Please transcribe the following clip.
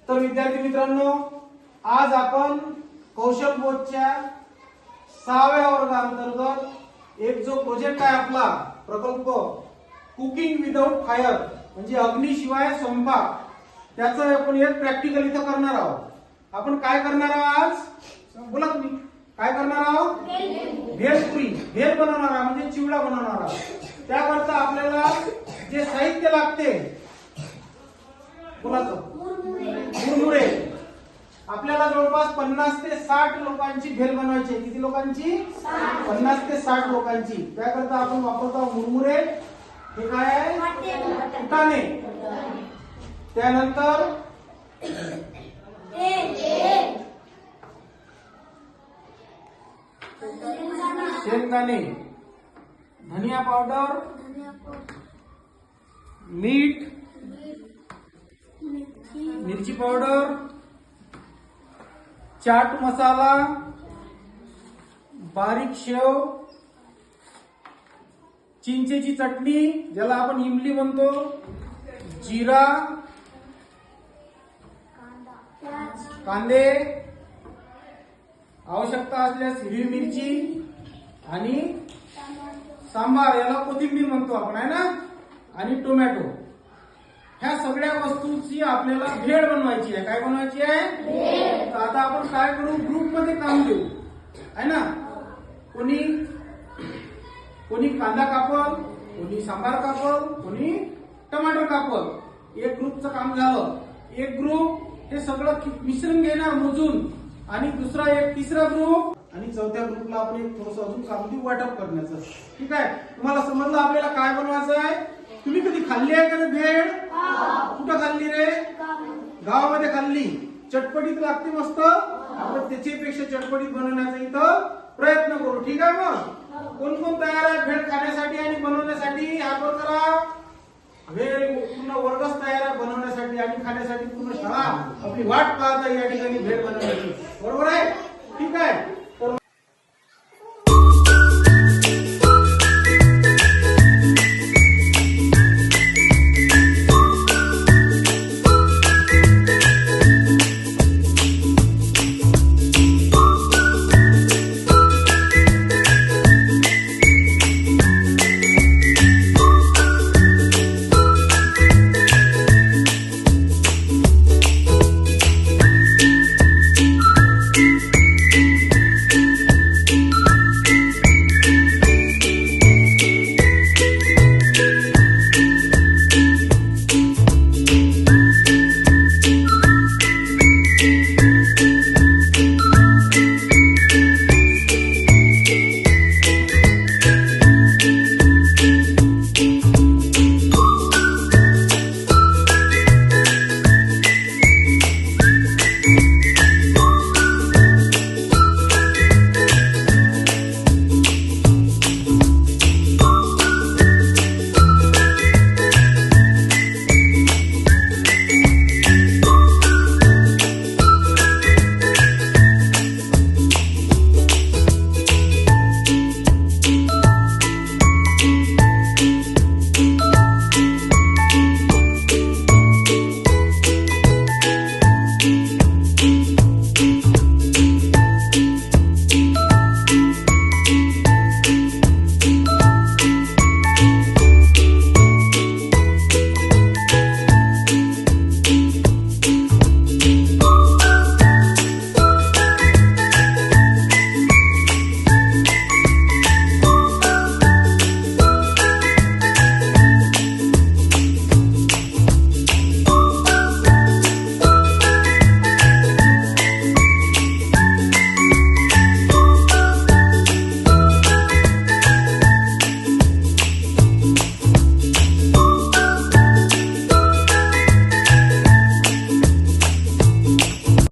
तर विद्यार्थी मित्रांनो, आज आपण कौशल बोधच्या 6व्या वर्गाअंतर्गत एक जो प्रोजेक्ट आहे आपला प्रकल्प कुकिंग विदाउट फायर म्हणजे अग्नीशिवाय स्वयंपाक, त्याचं आपण एक प्रॅक्टिकल इथं करणार आहोत. आपण काय करणार आहोत आज? बोला तुम्ही. काय करणार आहोत? भेळपुरी, भेळ बनवणार आहोत म्हणजे चिवडा बनवणार आहोत. त्याकरता आपल्याला जे साहित्य लागते, बोला तो मुरमुरे. आपल्याला जवळपास 50 ते 60 लोकांची भेल बनवायची. किती लोकांची? 50 ते 60 लोकांची. त्याकरता आपण वापरतो मुरमुरे. हे काय आहे? फुटाणे. त्यानंतर शेंगदाणे, धनिया पावडर, मीठ, मिरची पावडर, चाट मसाला, बारीक शेव, चिंचेची चटणी ज्याला आपण इमली म्हणतो, जिरा, कांदे, आवश्यकता असल्यास हिरवी मिरची आणि सांबार याला कोथिंबीर म्हणतो आपण, आहे ना, आणि टोमॅटो. ह्या सगळ्या वस्तूंची आपल्याला भेळ बनवायची आहे. काय बनवायची आहे? तर आता आपण काय करू? ग्रुप मध्ये काम देऊ, आहे ना. कोणी कांदा कापल, कोणी सांबार कापल, कोणी टमाटर कापल. एक ग्रुपचं काम झालं. एक ग्रुप हे सगळं मिश्रण घेणार मोजून, आणि दुसरा एक तिसरा ग्रुप, आणि चौथ्या ग्रुपला आपण एक थोडंसं अजून काम देऊ वाटप करण्याचं. ठीक आहे? तुम्हाला समजलं आपल्याला काय बनवायचं आहे? तुम्ही कधी खाल्ली आहे का भेळ? कुठं खाल्ली रे? गावामध्ये खाल्ली. चटपटीत लागते मस्त. आपण त्याच्यापेक्षा चटपटीत बनवण्याचा इथं प्रयत्न करू. ठीक आहे? मग कोण कोण तयार आहे भेळ खाण्यासाठी आणि बनवण्यासाठी? हात वर करा. भेळ पूर्ण वर्गच तयार आहे बनवण्यासाठी आणि खाण्यासाठी. पूर्ण शाळा आपली वाट पाहत आहे या ठिकाणी भेळ बनवण्यासाठी.